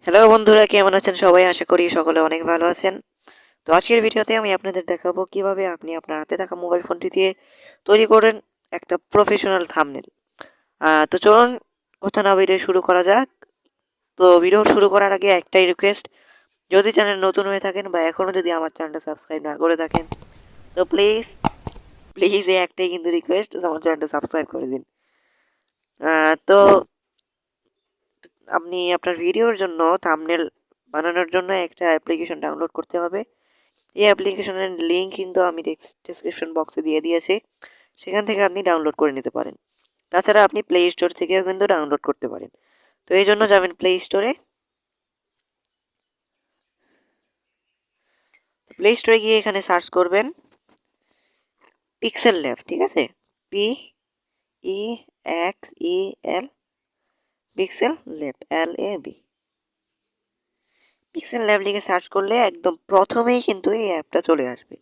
Hello বন্ধুরা, কেমন আছেন সবাই? আশা করি সকলে অনেক ভালো আছেন। তো আজকের ভিডিওতে আমি আপনাদের দেখাবো কিভাবে আপনি আপনার হাতে থাকা মোবাইল ফোনটি দিয়ে তৈরি করেন একটা প্রফেশনাল থাম্বনেল। তো চলুন কথা না বাড়িয়ে শুরু করা যাক। তো ভিডিও শুরু করার আগে একটাই রিকোয়েস্ট, যদি চ্যানেল নতুন হয়ে থাকেন বা এখনও যদি আমার চ্যানেলটা সাবস্ক্রাইব না করে থাকেন, তো প্লিজ প্লিজ এই একটাই কিন্তু রিকোয়েস্ট, আমার চ্যানেলটা সাবস্ক্রাইব করে দিন। তো আপনি আপনার ভিডিওর জন্য থাম্বনেল বানানোর জন্য একটা অ্যাপ্লিকেশন ডাউনলোড করতে হবে। এই অ্যাপ্লিকেশনের লিঙ্ক কিন্তু আমি ডেসক্রিপশন বক্সে দিয়ে দিয়েছি, সেখান থেকে আপনি ডাউনলোড করে নিতে পারেন। তাছাড়া আপনি প্লে স্টোর থেকেও কিন্তু ডাউনলোড করতে পারেন। তো এই জন্য যাবেন প্লে স্টোরে। প্লে স্টোরে গিয়ে এখানে সার্চ করবেন পিক্সেল ল্যাব, ঠিক আছে? PEXEL, pixel lab, LAB। Pixel lab লিখে সার্চ করলে একদম প্রথমেই কিন্তু এই অ্যাপটা চলে আসবে।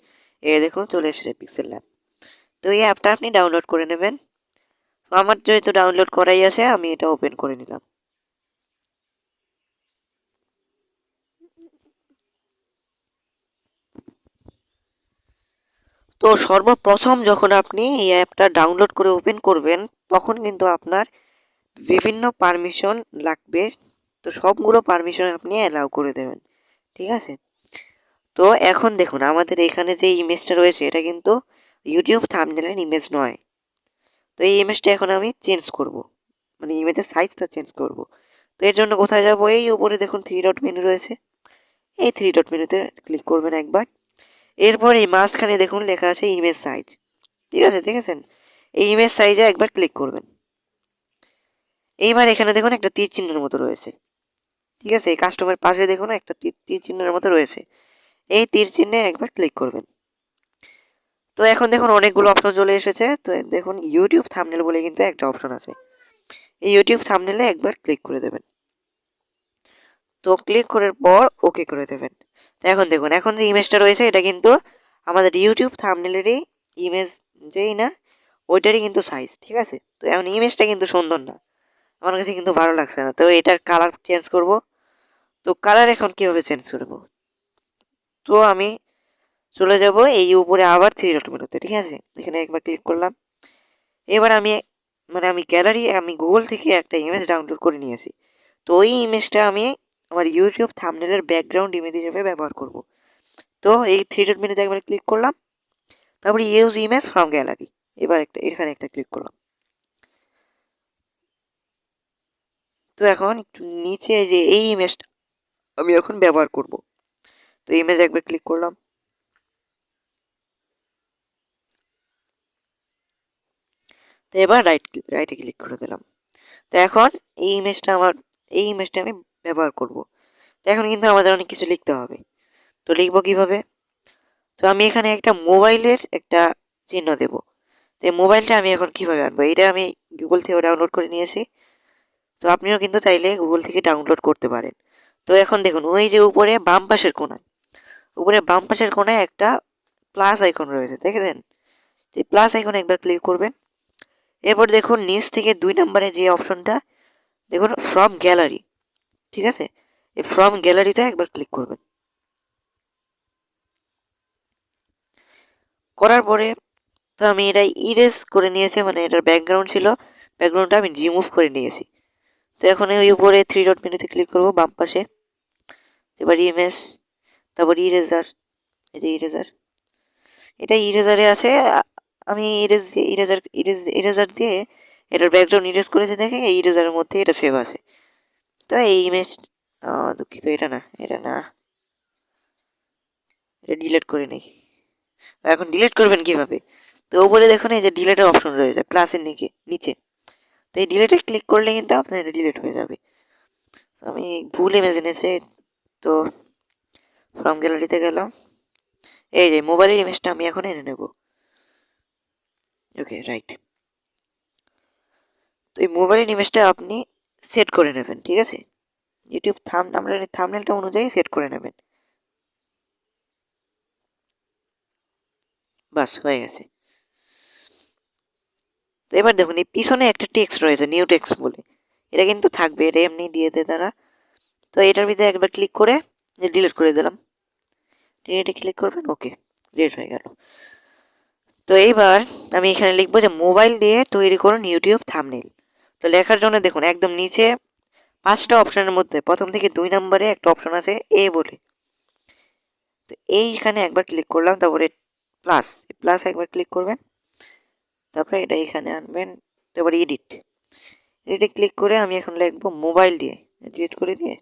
এই দেখুন চলে এসেছে পিক্সেল ল্যাব। তো এই অ্যাপটা আপনি ডাউনলোড করে নেবেন। তো আমার যেহেতু ডাউনলোড করাই আছে, আমি এটা ওপেন করে নিলাম। তো সর্বপ্রথম যখন আপনি এই অ্যাপটা ডাউনলোড করে ওপেন করবেন, তখন কিন্তু আপনার বিভিন্ন পারমিশন লাগবে। তো সবগুলো পারমিশন আপনি অ্যালাউ করে দেবেন, ঠিক আছে? তো এখন দেখুন আমাদের এখানে যে ইমেজটা রয়েছে, এটা কিন্তু ইউটিউব থাম্বনেলের ইমেজ নয়। তো এই ইমেজটা এখন আমি চেঞ্জ করব, মানে ইমেজের সাইজটা চেঞ্জ করব। তো এর জন্য কোথায় যাব? এই উপরে দেখুন থ্রি ডট মেনু রয়েছে, এই থ্রি ডট মেনুতে ক্লিক করবেন একবার। এরপর এই মাঝখানে দেখুন লেখা আছে ইমেজ সাইজ, ঠিক আছে? দেখেছেন? এই ইমেজ সাইজে একবার ক্লিক করবেন। এইবার এখানে দেখুন একটা তীর চিহ্নের মতো রয়েছে, ঠিক আছে? এই কাস্টমের পাশে দেখুন একটা তীর চিহ্নের মতো রয়েছে, এই তীর চিহ্নে একবার ক্লিক করবেন। তো এখন দেখুন অনেকগুলো অপশন চলে এসেছে। তো দেখুন ইউটিউব থাম্বনেল বলে কিন্তু একটা অপশন আছে, এই ইউটিউব থাম্বনেলে একবার ক্লিক করে দেবেন। তো ক্লিক করার পর ওকে করে দেবেন। তো এখন দেখুন এখন যে ইমেজটা রয়েছে, এটা কিন্তু আমাদের ইউটিউব থাম্বনেলেরই ইমেজ, যেই না ওইটারই কিন্তু সাইজ, ঠিক আছে? তো এখন ইমেজটা কিন্তু সুন্দর না, আমার কাছে কিন্তু ভালো লাগছে না। তো এটার কালার চেঞ্জ করব। তো কালার এখন কীভাবে চেঞ্জ করব? তো আমি চলে যাব এই উপরে আবার থ্রি ডট মেনুতে, ঠিক আছে? এখানে একবার ক্লিক করলাম। এবার আমি গ্যালারি, আমি গুগল থেকে একটা ইমেজ ডাউনলোড করে নিয়েছি। তো ওই ইমেজটা আমি আমার ইউটিউব থাম্বনেলের ব্যাকগ্রাউন্ড ইমেজ হিসেবে ব্যবহার করব। তো এই থ্রি ডট মেনুতে একবার ক্লিক করলাম, তারপরে ইউজ ইমেজ ফ্রম গ্যালারি, এবার এখানে একটা ক্লিক করলাম। তো এখন একটু নিচে যে এই ইমেজটা আমি এখন ব্যবহার করব, তো ইমেজ একবার ক্লিক করলাম। তো এবার রাইটে ক্লিক করে দিলাম। তো এখন এই ইমেজটা আমি ব্যবহার করব। তো এখন কিন্তু আমাদের অনেক কিছু লিখতে হবে। তো লিখবো কিভাবে? তো আমি এখানে একটা মোবাইলের একটা চিহ্ন দেব। তো এই মোবাইলটা আমি এখন কিভাবে আনবো? এটা আমি গুগল থেকে ডাউনলোড করে নিয়েছি। তো আপনিও কিন্তু চাইলে গুগল থেকে ডাউনলোড করতে পারেন। তো এখন দেখুন ওই যে উপরে বাম পাশের কোণায় একটা প্লাস আইকন রয়েছে, দেখেছেন? এই প্লাস আইকনে একবার ক্লিক করবেন। এরপর দেখুন নিচ থেকে ২ নম্বরে যে অপশনটা দেখুন ফ্রম গ্যালারি, ঠিক আছে? এই ফ্রম গ্যালারিতে একবার ক্লিক করবেন। করার পরে তো আমি এটা ইরেজ করে নিয়েছি, মানে এটার ব্যাকগ্রাউন্ড ছিল, ব্যাকগ্রাউন্ডটা আমি রিমুভ করে নিয়েছি। তো এখন ওই উপরে থ্রি ডট মেনুতে ক্লিক করবো বাম পাশে, এবার ইমেজ, তারপর ইরেজার, এই যে ইরেজার, এটা ইরেজারে আছে। আমি ইরেজার দিয়ে এটার ব্যাকগ্রাউন্ড ইরেজ করেছি, দেখে এই ইরেজারের মধ্যে এটা সেভ আছে। তো এই ইমেজ, দুঃখিত, এটা না, এটা ডিলিট করে নেই। এখন ডিলিট করবেন কিভাবে? তো উপরে দেখুন এই যে ডিলিটের অপশন রয়েছে প্লাসের নিচে, তো এই ডিলিটে ক্লিক করলে কিন্তু আপনার এটা ডিলিট হয়ে যাবে। আমি ভুল ইমেজ এনেছি। তো ফ্রম গ্যালারিতে গেলাম, এই যে মোবাইলের ইমেজটা আমি এখন এনে নেব। ওকে, রাইট। তো এই মোবাইলের ইমেজটা আপনি সেট করে নেবেন, ঠিক আছে? ইউটিউব থাম্বনেলটা অনুযায়ী সেট করে নেবেন। বাস হয়ে গেছে। তো এবার দেখুন এই পিছনে একটা টেক্সট রয়েছে নিউ টেক্সট বলে, এটা কিন্তু থাকবে, এটা এমনি দিয়ে দেয় তারা। তো এটার ভিতরে একবার ক্লিক করে ডিলিট করে দিলাম। ডিলিটে ক্লিক করবেন, ওকে, ডিলিট হয়ে গেল। তো এইবার আমি এখানে লিখবো যে মোবাইল দিয়ে তৈরি করুন ইউটিউব থাম্বনেইল। তো লেখার জন্য দেখুন একদম নিচে 5টা অপশনের মধ্যে প্রথম থেকে 2 নম্বরে একটা অপশন আছে এ বলে। তো এইখানে একবার ক্লিক করলাম, তারপরে প্লাস প্লাস একবার ক্লিক করবেন, তারপরে এটা এখানে আনবেন, তারপরে এডিটে ক্লিক করে আমি এখন লিখবো মোবাইল দিয়ে, ডিলিট করে দিয়ে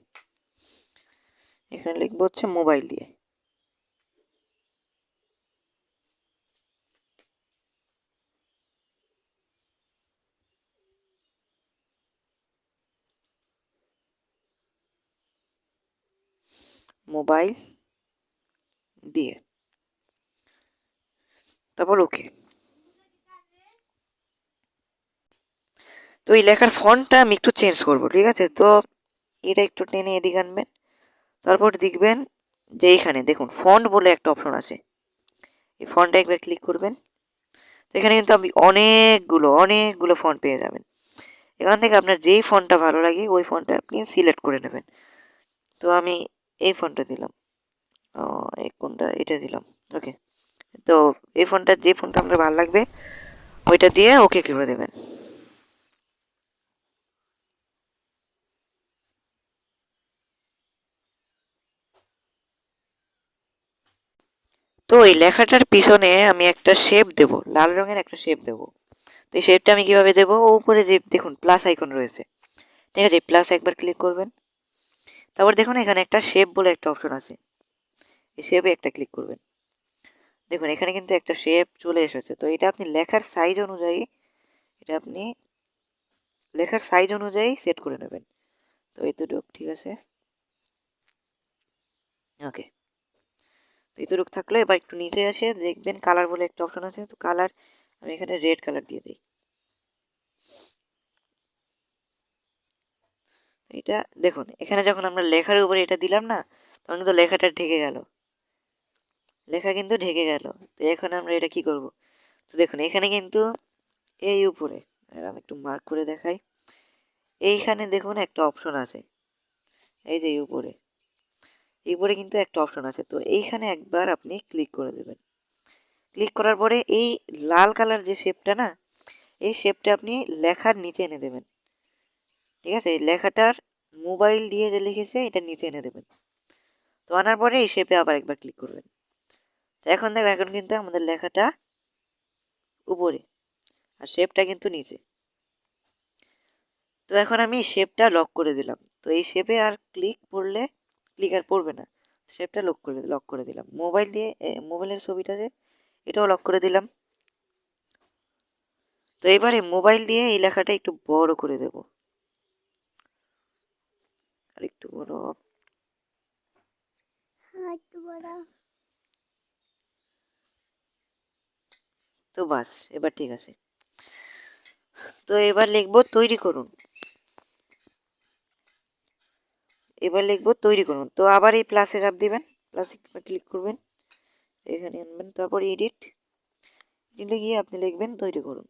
এখানে লিখবো হচ্ছে মোবাইল দিয়ে। মোবাইল দিয়ে, তারপর ওকে। তো এই লেখার ফন্টটা আমি একটু চেঞ্জ করব, ঠিক আছে? তো এটা একটু টেনে এদিকে আনবেন, তারপর দেখবেন যে এইখানে দেখুন ফন্ট বলে একটা অপশন আছে, এই ফন্টে একবার ক্লিক করবেন। তো এখানে কিন্তু আপনি অনেকগুলো ফন্ট পেয়ে যাবেন। এখান থেকে আপনার যেই ফন্টটা ভালো লাগে ওই ফন্টটা আপনি সিলেক্ট করে নেবেন। তো আমি এই ফন্টটা দিলাম, এই কোনটা, এটা দিলাম, ওকে। তো এই ফন্টটা, যে ফন্টটা আপনার ভালো লাগবে ওইটা দিয়ে ওকে করে দেবেন। তো এই লেখাটার পিছনে আমি একটা শেপ দেব, লাল রঙের একটা শেপ দেব। তো এই শেপটা আমি কিভাবে দেব? উপরে যে দেখুন প্লাস আইকন রয়েছে, ঠিক আছে, প্লাস একবার ক্লিক করবেন, তারপর দেখুন এখানে একটা শেপ বলে একটা অপশন আছে, এই শেপে একটা ক্লিক করবেন। দেখুন এখানে কিন্তু একটা শেপ চলে এসেছে। তো এটা আপনি লেখার সাইজ অনুযায়ী, এটা আপনি লেখার সাইজ অনুযায়ী সেট করে নেবেন। তো এতটুকু ঠিক আছে, ওকে। তো এতটুকু থাকলে এবার একটু নিচে আসে দেখবেন কালার বলে একটা অপশন আছে, তো কালার আমি এখানে রেড কালার দিয়ে দিই। এটা দেখুন এখানে যখন আমরা লেখার উপরে এটা দিলাম না, তখন কিন্তু লেখাটা ঢেকে গেল, লেখা কিন্তু ঢেকে গেল। তো এখন আমরা এটা কি করব? তো দেখুন এখানে কিন্তু এই উপরে, আমি একটু মার্ক করে দেখাই, এইখানে দেখুন একটা অপশন আছে, এই যে উপরে, উপরে কিন্তু একটা অপশন আছে। তো এইখানে একবার আপনি ক্লিক করে দেবেন। ক্লিক করার পরে এই লাল কালার যে শেপটা না, এই শেপটা আপনি লেখার নিচে এনে দেবেন, ঠিক আছে? এই লেখাটার মোবাইল দিয়ে যে লিখেছে এটা নিচে এনে দেবেন। তো আনার পরে এই শেপে আবার একবার ক্লিক করবেন। তো এখন দেখো এখন কিন্তু আমাদের লেখাটা উপরে আর শেপটা কিন্তু নিচে। তো এখন আমি শেপটা লক করে দিলাম। তো এই শেপে আর ক্লিক আর পড়বে না। শেপটা লক করে দিলাম। মোবাইল দিয়ে মোবাইলের ছবিটা যে এটাও লক করে দিলাম। তো এবারে মোবাইল দিয়ে এই লেখাটা একটু বড় করে দেব, আর একটু বড়, একটু বড়। তো বাস, এবার ঠিক আছে। তো এবার লিখবো তৈরি করুন, এবার লিখবো তৈরি করুন। তো আবার এই প্লাসে চাপ দিবেন, প্লাসে ক্লিক করবেন, এখানে আনবেন, তারপর এডিটে গিয়ে আপনি লিখবেন তৈরি করুন।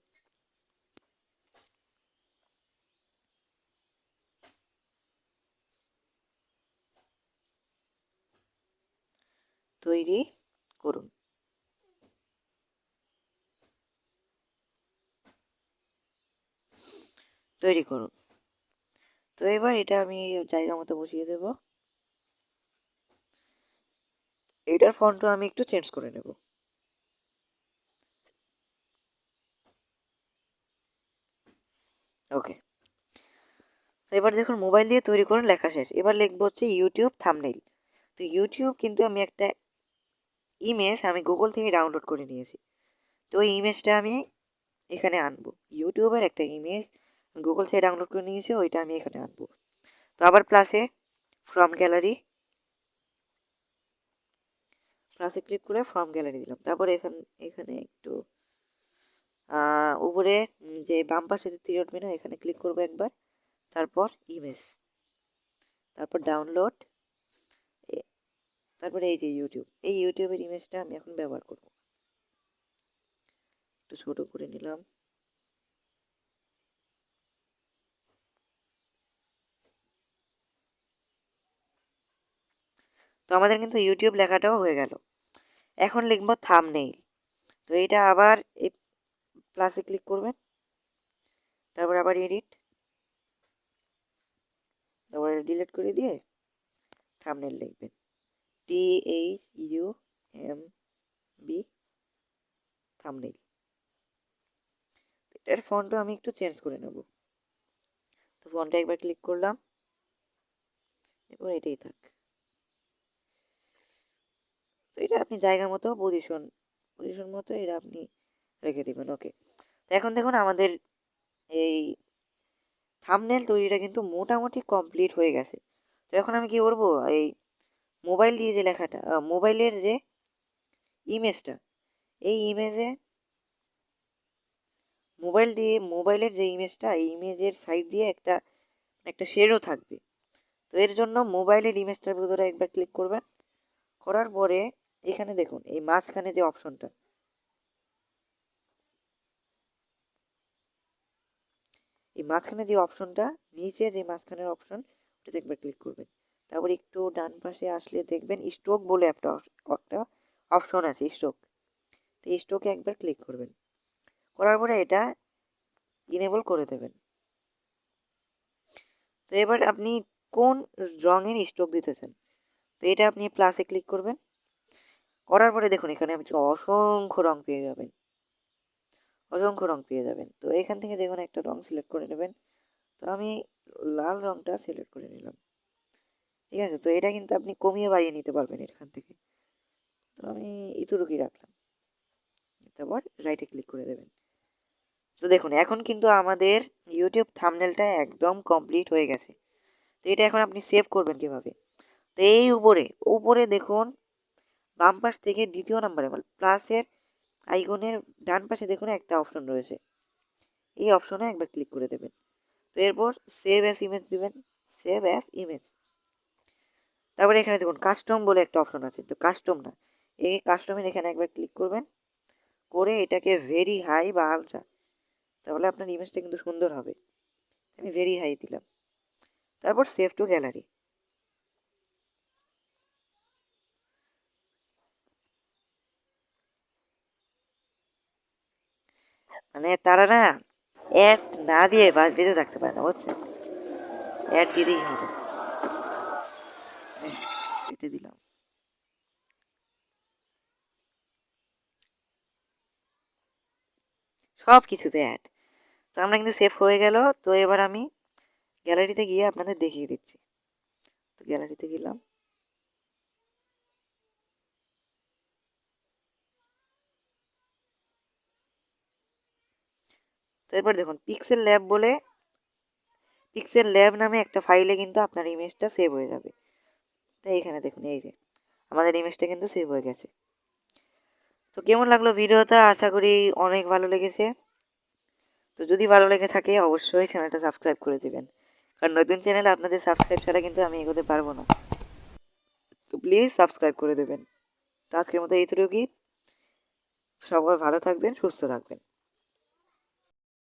তৈরি করুন, তৈরি করুন। তো এবার এটা আমি জায়গা মতো বসিয়ে দেব। এটার ফন্টও আমি একটু চেঞ্জ করে নেব। ওকে। এবার দেখুন মোবাইল দিয়ে তৈরি করুন লেখা শেষ। এবার লিখবো হচ্ছে ইউটিউব থাম্বনেইল। তো ইউটিউব কিন্তু আমি একটা ইমেজ আমি গুগল থেকে ডাউনলোড করে নিয়েছি। তো ওই ইমেজটা আমি এখানে আনবো। ইউটিউবের একটা ইমেজ গুগল থেকে ডাউনলোড করে নিয়েছি, ওইটা আমি এখানে আনবো। তো আবার ফ্রম গ্যালারি, প্লাসে ক্লিক করে ফ্রম গ্যালারি দিলাম। তারপর এখানে একটু উপরে যে বাম পাশে যে থ্রি ডট মেনু, এখানে ক্লিক করবো একবার, তারপর ইমেজ, তারপর ডাউনলোড, তারপরে এই যে ইউটিউব, এই ইউটিউবের ইমেজটা আমি এখন ব্যবহার করব। একটু ছোট করে নিলাম। তো আমাদের কিন্তু ইউটিউব লেখাটাও হয়ে গেল। এখন লিখব থাম্বনেইল। তো এইটা আবার এই প্লাসে ক্লিক করবেন, তারপর আবার এডিট, তারপর ডিলিট করে দিয়ে থাম্বনেইল লিখবেন, THUMB থাম্বনেইল। এর ফন্টও আমি একটু চেঞ্জ করে নেব। তো ফন্টে একবার ক্লিক করলাম, এবার এটাই থাক। তো এটা আপনি জায়গা মতো পজিশন মতো এটা আপনি রেখে দিবেন। ওকে, তো এখন দেখুন আমাদের এই থাম্বনেল তৈরিটা কিন্তু মোটামুটি কমপ্লিট হয়ে গেছে। তো এখন আমি কি করব, এই মোবাইল দিয়ে যে লেখাটা, মোবাইলের যে ইমেজটা, এই ইমেজে মোবাইলের যে ইমেজটা, এই ইমেজের সাইড দিয়ে একটা শেডও থাকবে। তো এর জন্য মোবাইলের ইমেজটার ভিতরে একবার ক্লিক করবেন, করার পরে এখানে দেখুন এই মাঝখানে যে অপশনটা, নিচে যে মাঝখানের অপশন, ওটাতে একবার ক্লিক করবেন। তারপর একটু ডান পাশে আসলে দেখবেন স্ট্রোক বলে একটা অপশন আছে, স্ট্রোক। তো এই স্ট্রোকে একবার ক্লিক করবেন, করার পরে এটা ইনেবল করে দেবেন। তো এবার আপনি কোন রঙের স্ট্রোক দিতেছেন, তো এটা আপনি প্লাসে ক্লিক করবেন, করার পরে দেখুন এখানে আপনি অসংখ্য রং পেয়ে যাবেন। তো এখান থেকে দেখুন একটা রং সিলেক্ট করে নেবেন। তো আমি লাল রংটা সিলেক্ট করে নিলাম। ঠিক আছে, তো এটা কিন্তু আপনি কমিয়ে বাড়িয়ে নিতে পারবেন এখান থেকে। তো আমি এতটুকুই রাখলাম, তারপর রাইটে ক্লিক করে দেবেন। তো দেখুন এখন কিন্তু আমাদের ইউটিউব থাম্বনেলটা একদম কমপ্লিট হয়ে গেছে। তো এটা এখন আপনি সেভ করবেন কিভাবে, তো এই উপরে দেখুন বাম পাশ থেকে দ্বিতীয় নম্বরে প্লাসের আইকনের ডান পাশে দেখুন একটা অপশন রয়েছে, এই অপশনে একবার ক্লিক করে দেবেন। তো এরপর সেভ অ্যাজ ইমেজ দিবেন, সেভ অ্যাজ ইমেজ। তারপরে এখানে দেখুন কাস্টম বলে একটা অপশন আছে, তো কাস্টম না, এই কাস্টমের এখানে একবার ক্লিক করবেন, করে এটাকে ভেরি হাই বা আলট্রা, তাহলে আপনার ইমেজটা কিন্তু সুন্দর হবে। আমি ভেরি হাই দিলাম, তারপর সেভ টু গ্যালারি। মানে তারা না অ্যাড না দিয়ে বাস বেঁধে থাকতে পারে না, বুঝছেন, অ্যাড দিতেই হবে। কেটে দিলাম। সব কিছুতে অ্যাড। তো আমরা কিন্তু সেভ হয়ে গেল। তো এবার আমি গ্যালারিতে গিয়ে আপনাদের দেখিয়ে দিচ্ছি। তো গ্যালারিতে গেলাম, তো এরপর দেখুন পিক্সেল ল্যাব নামে একটা ফাইলে কিন্তু আপনার ইমেজটা সেভ হয়ে যাবে। তো এখানে দেখুন এই যে আমাদের ইমেজটা কিন্তু সেভ হয়ে গেছে। তো কেমন লাগলো ভিডিওটা, আশা করি অনেক ভালো লেগেছে। তো যদি ভালো লেগে থাকে অবশ্যই চ্যানেলটা সাবস্ক্রাইব করে দিবেন, কারণ নতুন চ্যানেলে আপনাদের সাবস্ক্রাইব ছাড়া কিন্তু আমি এগোতে পারবো না। তো প্লিজ সাবস্ক্রাইব করে দেবেন। তো আজকের মতো এইটুকুই। সবাই ভালো থাকবেন, সুস্থ থাকবেন।